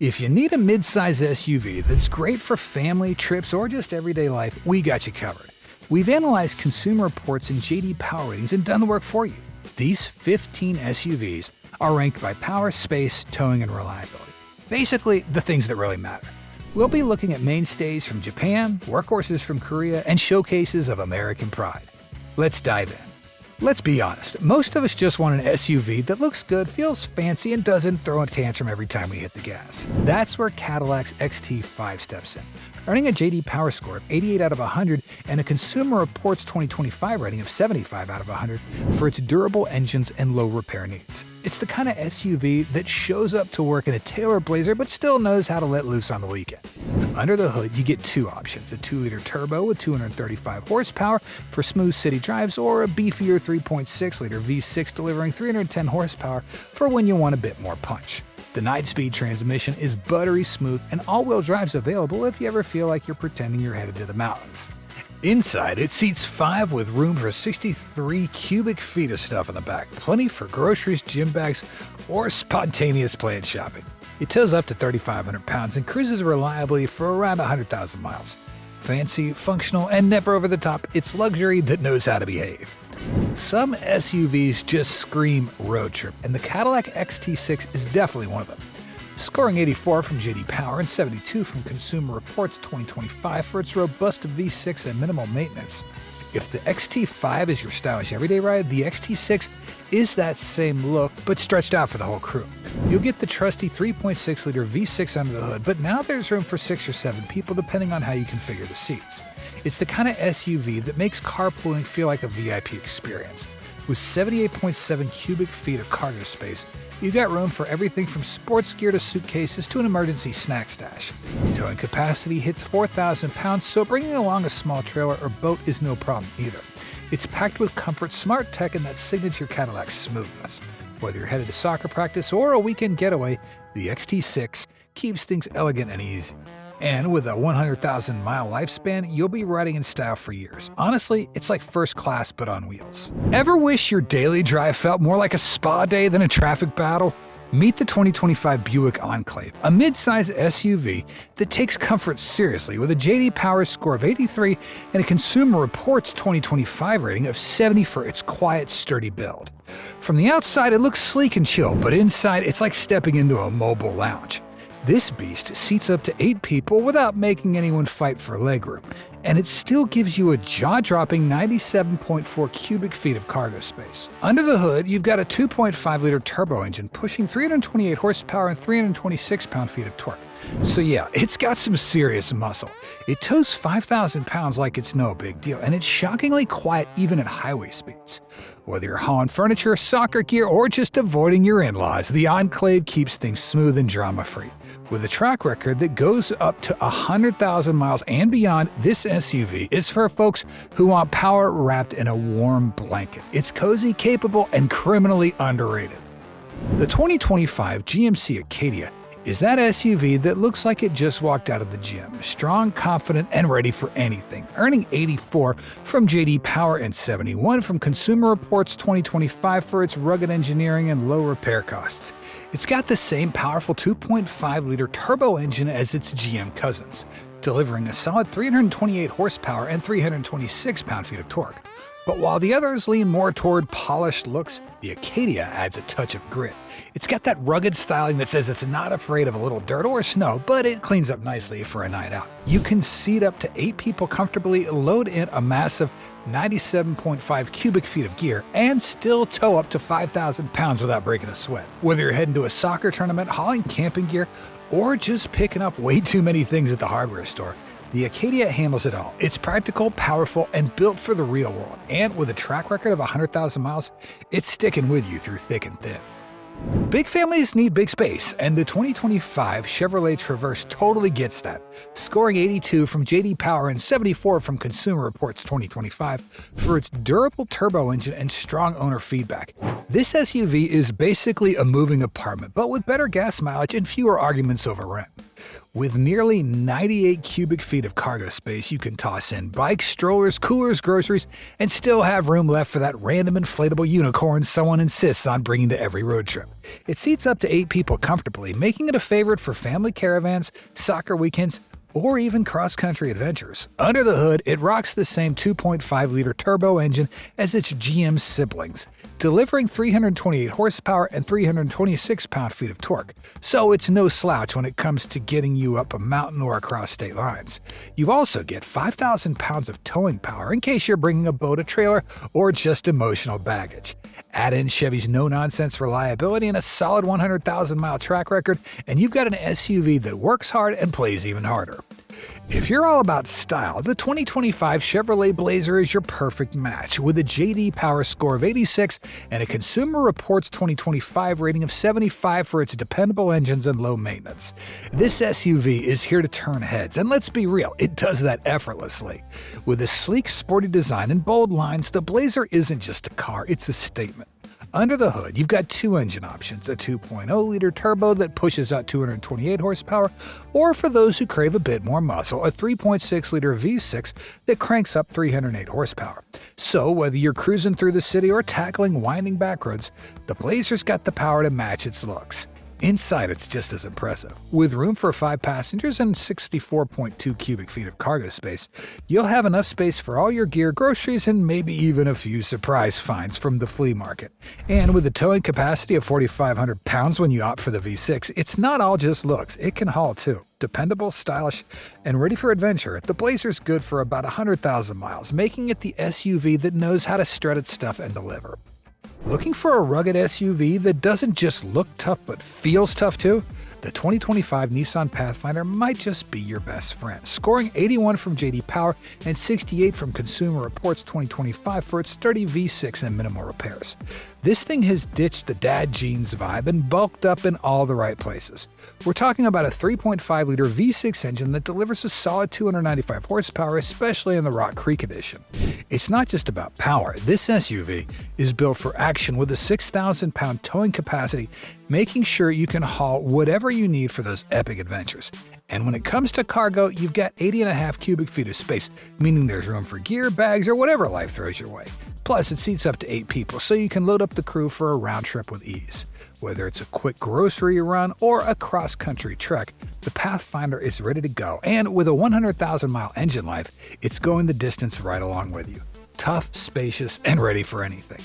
If you need a midsize SUV that's great for family, trips, or just everyday life, we got you covered. We've analyzed Consumer Reports and JD Power ratings and done the work for you. These 15 SUVs are ranked by power, space, towing, and reliability. Basically, the things that really matter. We'll be looking at mainstays from Japan, workhorses from Korea, and showcases of American pride. Let's dive in. Let's be honest, most of us just want an SUV that looks good, feels fancy, and doesn't throw a tantrum every time we hit the gas. That's where Cadillac's XT5 steps in, earning a JD Power score of 88 out of 100 and a Consumer Reports 2025 rating of 75 out of 100 for its durable engines and low repair needs. It's the kind of SUV that shows up to work in a Taylor Blazer but still knows how to let loose on the weekend. Under the hood, you get two options: a 2-liter turbo with 235 horsepower for smooth city drives, or a beefier 3.6-liter V6 delivering 310 horsepower for when you want a bit more punch. The 9-speed transmission is buttery smooth, and all-wheel drive's available if you ever feel like you're pretending you're headed to the mountains. Inside, it seats 5 with room for 63 cubic feet of stuff in the back, plenty for groceries, gym bags, or spontaneous planned shopping. It tows up to 3,500 pounds and cruises reliably for around 100,000 miles. Fancy, functional, and never over the top, it's luxury that knows how to behave. Some SUVs just scream road trip, and the Cadillac XT6 is definitely one of them. Scoring 84 from JD Power and 72 from Consumer Reports 2025 for its robust V6 and minimal maintenance. If the XT5 is your stylish everyday ride, the XT6 is that same look, but stretched out for the whole crew. You'll get the trusty 3.6-liter V6 under the hood, but now there's room for 6 or 7 people depending on how you configure the seats. It's the kind of SUV that makes carpooling feel like a VIP experience. With 78.7 cubic feet of cargo space, you've got room for everything from sports gear to suitcases to an emergency snack stash. Towing capacity hits 4,000 pounds, so bringing along a small trailer or boat is no problem either. It's packed with comfort, smart tech, and that signature Cadillac smoothness. Whether you're headed to soccer practice or a weekend getaway, the XT6 keeps things elegant and easy. And with a 100,000-mile lifespan, you'll be riding in style for years. Honestly, it's like first class but on wheels. Ever wish your daily drive felt more like a spa day than a traffic battle? Meet the 2025 Buick Enclave, a midsize SUV that takes comfort seriously with a JD Power score of 83 and a Consumer Reports 2025 rating of 70 for its quiet, sturdy build. From the outside, it looks sleek and chill, but inside, it's like stepping into a mobile lounge. This beast seats up to 8 people without making anyone fight for legroom, and it still gives you a jaw-dropping 97.4 cubic feet of cargo space. Under the hood, you've got a 2.5-liter turbo engine pushing 328 horsepower and 326 pound-feet of torque. So yeah, it's got some serious muscle. It tows 5,000 pounds like it's no big deal, and it's shockingly quiet even at highway speeds. Whether you're hauling furniture, soccer gear, or just avoiding your in-laws, the Enclave keeps things smooth and drama-free. With a track record that goes up to 100,000 miles and beyond, this SUV is for folks who want power wrapped in a warm blanket. It's cozy, capable, and criminally underrated. The 2025 GMC Acadia is that SUV that looks like it just walked out of the gym, strong, confident, and ready for anything, earning 84 from JD Power and 71 from Consumer Reports 2025 for its rugged engineering and low repair costs. It's got the same powerful 2.5-liter turbo engine as its GM cousins, delivering a solid 328 horsepower and 326 pound-feet of torque. But while the others lean more toward polished looks, the Acadia adds a touch of grit. It's got that rugged styling that says it's not afraid of a little dirt or snow, but it cleans up nicely for a night out. You can seat up to 8 people comfortably, load in a massive 97.5 cubic feet of gear, and still tow up to 5,000 pounds without breaking a sweat. Whether you're heading to a soccer tournament, hauling camping gear, or just picking up way too many things at the hardware store, the Acadia handles it all. It's practical, powerful, and built for the real world. And with a track record of 100,000 miles, it's sticking with you through thick and thin. Big families need big space, and the 2025 Chevrolet Traverse totally gets that, scoring 82 from JD Power and 74 from Consumer Reports 2025 for its durable turbo engine and strong owner feedback. This SUV is basically a moving apartment, but with better gas mileage and fewer arguments over rent. With nearly 98 cubic feet of cargo space, you can toss in bikes, strollers, coolers, groceries, and still have room left for that random inflatable unicorn someone insists on bringing to every road trip. It seats up to 8 people comfortably, making it a favorite for family caravans, soccer weekends, or even cross-country adventures. Under the hood, it rocks the same 2.5-liter turbo engine as its GM siblings, delivering 328 horsepower and 326 pound-feet of torque. So it's no slouch when it comes to getting you up a mountain or across state lines. You also get 5,000 pounds of towing power in case you're bringing a boat, a trailer, or just emotional baggage. Add in Chevy's no-nonsense reliability and a solid 100,000-mile track record, and you've got an SUV that works hard and plays even harder. If you're all about style, the 2025 Chevrolet Blazer is your perfect match, with a J.D. Power score of 86 and a Consumer Reports 2025 rating of 75 for its dependable engines and low maintenance. This SUV is here to turn heads, and let's be real, it does that effortlessly. With a sleek, sporty design and bold lines, the Blazer isn't just a car, it's a statement. Under the hood, you've got 2 engine options, a 2.0-liter turbo that pushes out 228 horsepower, or for those who crave a bit more muscle, a 3.6-liter V6 that cranks up 308 horsepower. So whether you're cruising through the city or tackling winding back roads, the Blazer's got the power to match its looks. Inside, it's just as impressive. With room for 5 passengers and 64.2 cubic feet of cargo space, you'll have enough space for all your gear, groceries, and maybe even a few surprise finds from the flea market. And with a towing capacity of 4,500 pounds when you opt for the V6, it's not all just looks, it can haul too. Dependable, stylish, and ready for adventure, the Blazer's good for about 100,000 miles, making it the SUV that knows how to strut its stuff and deliver. Looking for a rugged SUV that doesn't just look tough but feels tough too? The 2025 Nissan Pathfinder might just be your best friend, scoring 81 from J.D. Power and 68 from Consumer Reports 2025 for its sturdy V6 and minimal repairs. This thing has ditched the dad jeans vibe and bulked up in all the right places. We're talking about a 3.5-liter V6 engine that delivers a solid 295 horsepower, especially in the Rock Creek edition. It's not just about power. This SUV is built for action with a 6,000-pound towing capacity, making sure you can haul whatever you need for those epic adventures. And when it comes to cargo, you've got 80.5 cubic feet of space, meaning there's room for gear, bags, or whatever life throws your way. Plus, it seats up to 8 people, so you can load up the crew for a round trip with ease. Whether it's a quick grocery run or a cross-country trek, the Pathfinder is ready to go. And with a 100,000-mile engine life, it's going the distance right along with you. Tough, spacious, and ready for anything.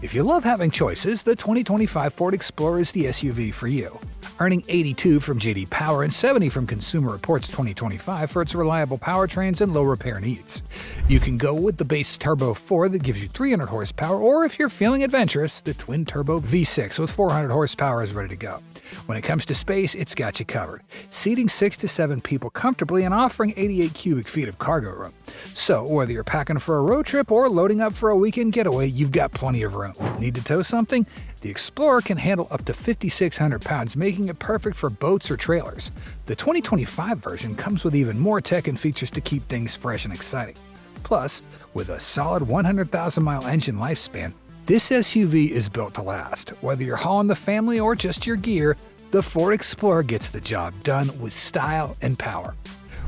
If you love having choices, the 2025 Ford Explorer is the SUV for you. Earning 82 from J.D. Power and 70 from Consumer Reports 2025 for its reliable powertrains and low repair needs. You can go with the base turbo 4 that gives you 300 horsepower, or if you're feeling adventurous, the twin-turbo V6 with 400 horsepower is ready to go. When it comes to space, it's got you covered, seating 6 to 7 people comfortably and offering 88 cubic feet of cargo room. So whether you're packing for a road trip or loading up for a weekend getaway, you've got plenty of room. Need to tow something? The Explorer can handle up to 5,600 pounds, making it perfect for boats or trailers. The 2025 version comes with even more tech and features to keep things fresh and exciting. Plus, with a solid 100,000-mile engine lifespan, this SUV is built to last. Whether you're hauling the family or just your gear, the Ford Explorer gets the job done with style and power.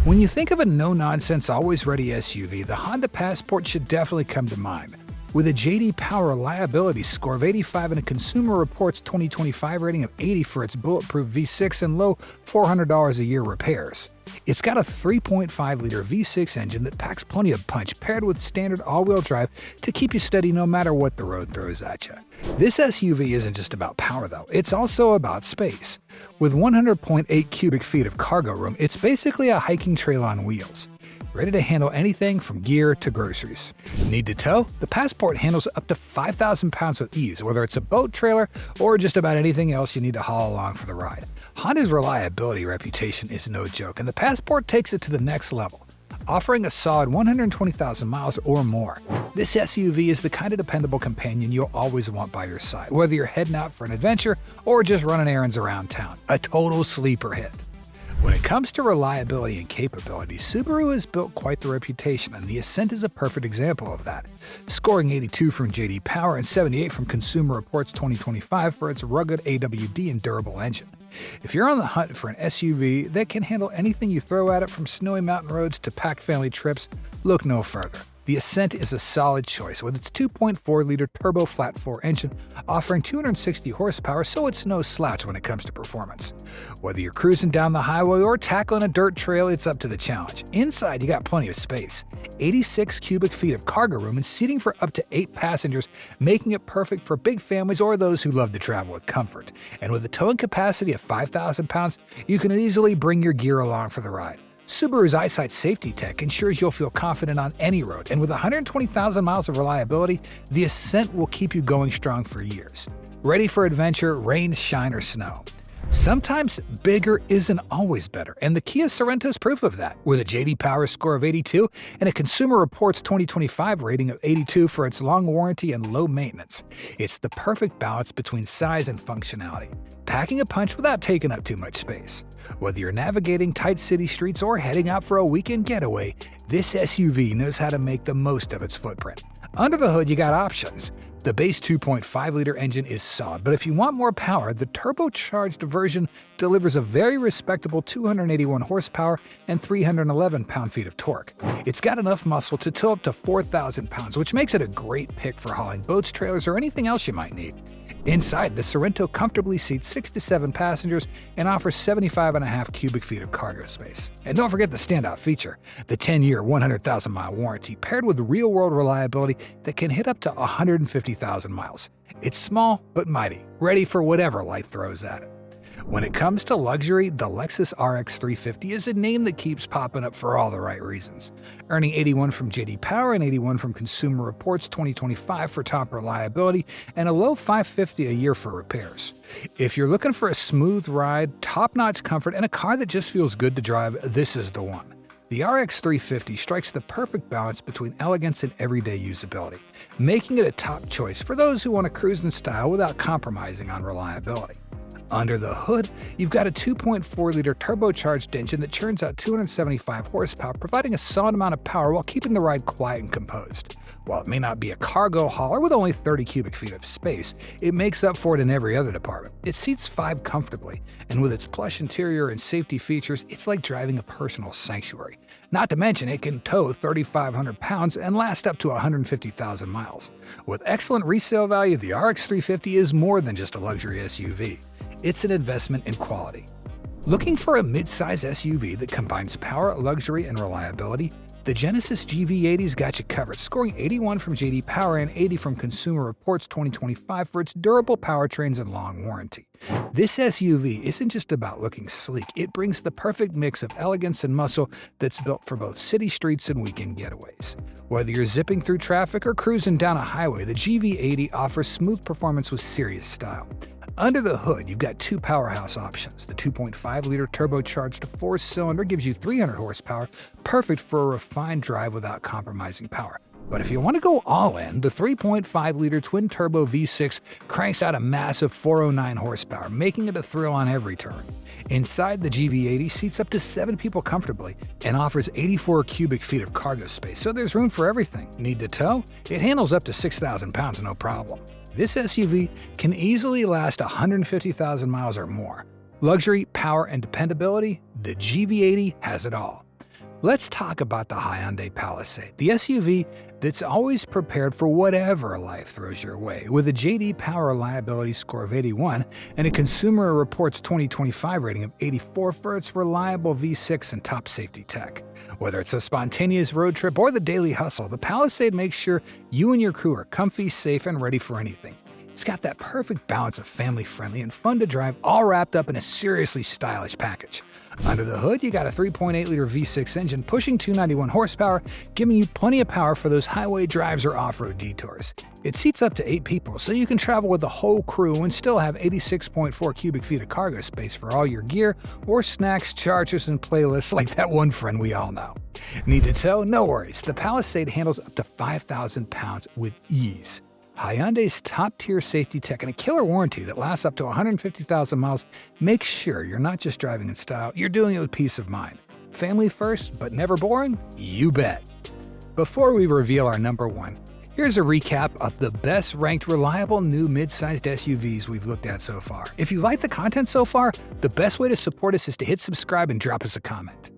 When you think of a no-nonsense, always-ready SUV, the Honda Passport should definitely come to mind. With a J.D. Power reliability score of 85 and a Consumer Reports 2025 rating of 80 for its bulletproof V6 and low $400 a year repairs. It's got a 3.5-liter V6 engine that packs plenty of punch, paired with standard all-wheel drive to keep you steady no matter what the road throws at you. This SUV isn't just about power though, it's also about space. With 100.8 cubic feet of cargo room, it's basically a hiking trail on wheels. Ready to handle anything from gear to groceries. Need to tow? The Passport handles up to 5,000 pounds with ease, whether it's a boat, trailer, or just about anything else you need to haul along for the ride. Honda's reliability reputation is no joke, and the Passport takes it to the next level, offering a solid 120,000 miles or more. This SUV is the kind of dependable companion you'll always want by your side, whether you're heading out for an adventure or just running errands around town. A total sleeper hit. When it comes to reliability and capability, Subaru has built quite the reputation, and the Ascent is a perfect example of that, scoring 82 from J.D. Power and 78 from Consumer Reports 2025 for its rugged AWD and durable engine. If you're on the hunt for an SUV that can handle anything you throw at it from snowy mountain roads to packed family trips, look no further. The Ascent is a solid choice with its 2.4-liter turbo flat-4 engine offering 260 horsepower, so it's no slouch when it comes to performance. Whether you're cruising down the highway or tackling a dirt trail, it's up to the challenge. Inside, you got plenty of space. 86 cubic feet of cargo room and seating for up to 8 passengers, making it perfect for big families or those who love to travel with comfort. And with a towing capacity of 5,000 pounds, you can easily bring your gear along for the ride. Subaru's EyeSight safety tech ensures you'll feel confident on any road, and with 120,000 miles of reliability, the Ascent will keep you going strong for years. Ready for adventure, rain, shine, or snow? Sometimes bigger isn't always better, and the Kia Sorento is proof of that, with a J.D. Power score of 82 and a Consumer Reports 2025 rating of 82 for its long warranty and low maintenance. It's the perfect balance between size and functionality, packing a punch without taking up too much space. Whether you're navigating tight city streets or heading out for a weekend getaway, this SUV knows how to make the most of its footprint. Under the hood, you got options. The base 2.5-liter engine is solid, but if you want more power, the turbocharged version delivers a very respectable 281 horsepower and 311 pound-feet of torque. It's got enough muscle to tow up to 4,000 pounds, which makes it a great pick for hauling boats, trailers, or anything else you might need. Inside, the Sorento comfortably seats 6 to 7 passengers and offers 75.5 cubic feet of cargo space. And don't forget the standout feature, the 10-year, 100,000-mile warranty paired with real-world reliability that can hit up to 150,000 miles. It's small but mighty, ready for whatever life throws at it. When it comes to luxury, the Lexus RX 350 is a name that keeps popping up for all the right reasons, earning 81 from J.D. Power and 81 from Consumer Reports 2025 for top reliability and a low $550 a year for repairs. If you're looking for a smooth ride, top-notch comfort, and a car that just feels good to drive, this is the one. The RX 350 strikes the perfect balance between elegance and everyday usability, making it a top choice for those who want to cruise in style without compromising on reliability. Under the hood, you've got a 2.4-liter turbocharged engine that churns out 275 horsepower, providing a solid amount of power while keeping the ride quiet and composed. While it may not be a cargo hauler with only 30 cubic feet of space, it makes up for it in every other department. It seats 5 comfortably, and with its plush interior and safety features, it's like driving a personal sanctuary. Not to mention, it can tow 3,500 pounds and last up to 150,000 miles. With excellent resale value, the RX 350 is more than just a luxury SUV. It's an investment in quality. Looking for a midsize SUV that combines power, luxury, and reliability? The Genesis GV80's got you covered, scoring 81 from J.D. Power and 80 from Consumer Reports 2025 for its durable powertrains and long warranty. This SUV isn't just about looking sleek, it brings the perfect mix of elegance and muscle that's built for both city streets and weekend getaways. Whether you're zipping through traffic or cruising down a highway, the GV80 offers smooth performance with serious style. Under the hood, you've got 2 powerhouse options. The 2.5-liter turbocharged 4-cylinder gives you 300 horsepower, perfect for a refined drive without compromising power. But if you want to go all in, the 3.5-liter twin-turbo V6 cranks out a massive 409 horsepower, making it a thrill on every turn. Inside, the GV80 seats up to 7 people comfortably and offers 84 cubic feet of cargo space, so there's room for everything. Need to tow? It handles up to 6,000 pounds no problem. This SUV can easily last 150,000 miles or more. Luxury, power, and dependability, the GV80 has it all. Let's talk about the Hyundai Palisade, the SUV that's always prepared for whatever life throws your way. With a J.D. Power reliability score of 81 and a Consumer Reports 2025 rating of 84 for its reliable V6 and top safety tech. Whether it's a spontaneous road trip or the daily hustle, the Palisade makes sure you and your crew are comfy, safe, and ready for anything. It's got that perfect balance of family-friendly and fun to drive, all wrapped up in a seriously stylish package. Under the hood, you got a 3.8-liter V6 engine pushing 291 horsepower, giving you plenty of power for those highway drives or off-road detours. It seats up to 8 people, so you can travel with the whole crew and still have 86.4 cubic feet of cargo space for all your gear or snacks, chargers, and playlists like that one friend we all know. Need to tow? No worries. The Palisade handles up to 5,000 pounds with ease. Hyundai's top-tier safety tech and a killer warranty that lasts up to 150,000 miles makes sure you're not just driving in style, you're doing it with peace of mind. Family first, but never boring? You bet. Before we reveal our number one, Here's a recap of the best ranked reliable new mid-sized SUVs we've looked at so far. If you like the content so far, the best way to support us is to hit subscribe and drop us a comment.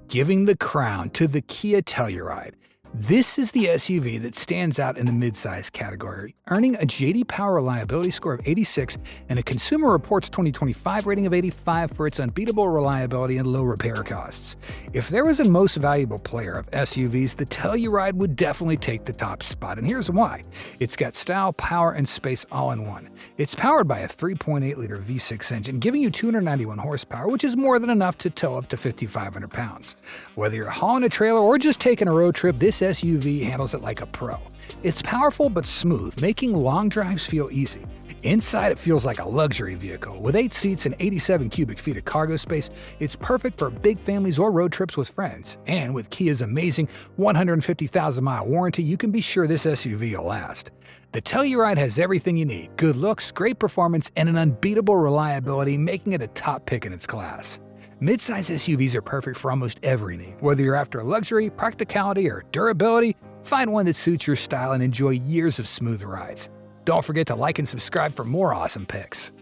Giving the crown to the Kia Telluride. This is the SUV that stands out in the midsize category, earning a J.D. Power reliability score of 86 and a Consumer Reports 2025 rating of 85 for its unbeatable reliability and low repair costs. If there was a most valuable player of SUVs, the Telluride would definitely take the top spot, and here's why. It's got style, power, and space all in one. It's powered by a 3.8-liter V6 engine, giving you 291 horsepower, which is more than enough to tow up to 5,500 pounds. Whether you're hauling a trailer or just taking a road trip, this SUV handles it like a pro. It's powerful but smooth, making long drives feel easy. Inside, it feels like a luxury vehicle. With 8 seats and 87 cubic feet of cargo space, it's perfect for big families or road trips with friends. And with Kia's amazing 150,000-mile warranty, you can be sure this SUV will last. The Telluride has everything you need: good looks, great performance, and an unbeatable reliability, making it a top pick in its class. Midsize SUVs are perfect for almost every need. Whether you're after luxury, practicality, or durability, find one that suits your style and enjoy years of smooth rides. Don't forget to like and subscribe for more awesome picks.